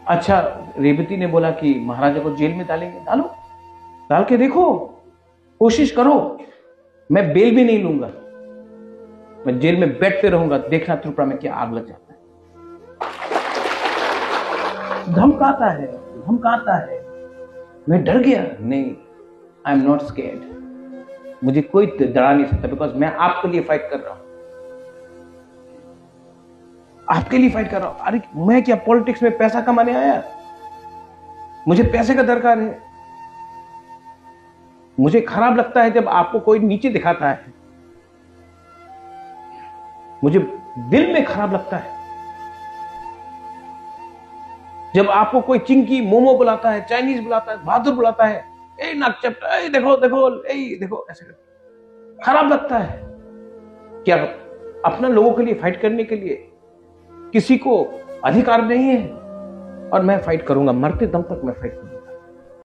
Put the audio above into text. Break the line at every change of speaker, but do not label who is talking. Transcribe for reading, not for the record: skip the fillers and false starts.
अच्छा, रेवती ने बोला कि महाराजा को जेल में डालेंगे, डालो, डाल के देखो, कोशिश करो। मैं बेल भी नहीं लूंगा, मैं जेल में बैठते रहूंगा, देखना त्रिपुरा में क्या आग लग जाता है। धमकाता है, धमकाता है। मैं डर गया, नहीं, आई एम नॉट स्केर्ड, मुझे कोई डरा नहीं सकता, बिकॉज मैं आपके लिए फाइट कर रहा हूं, आपके लिए फाइट कर रहा हूं। अरे मैं क्या पॉलिटिक्स में पैसा कमाने आया? मुझे पैसे का दरकार है। मुझे खराब लगता है जब आपको कोई नीचे दिखाता है, मुझे दिल में खराब लगता है जब आपको कोई चिंकी मोमो बुलाता है, चाइनीज बुलाता है, बहादुर बुलाता है, ए नाकचप, ए देखो देखो, ए देखो, ऐसे खराब लगता है। क्या अपना लोगों के लिए फाइट करने के लिए किसी को अधिकार नहीं है? और मैं फाइट करूंगा, मरते दम तक मैं फाइट करूंगा।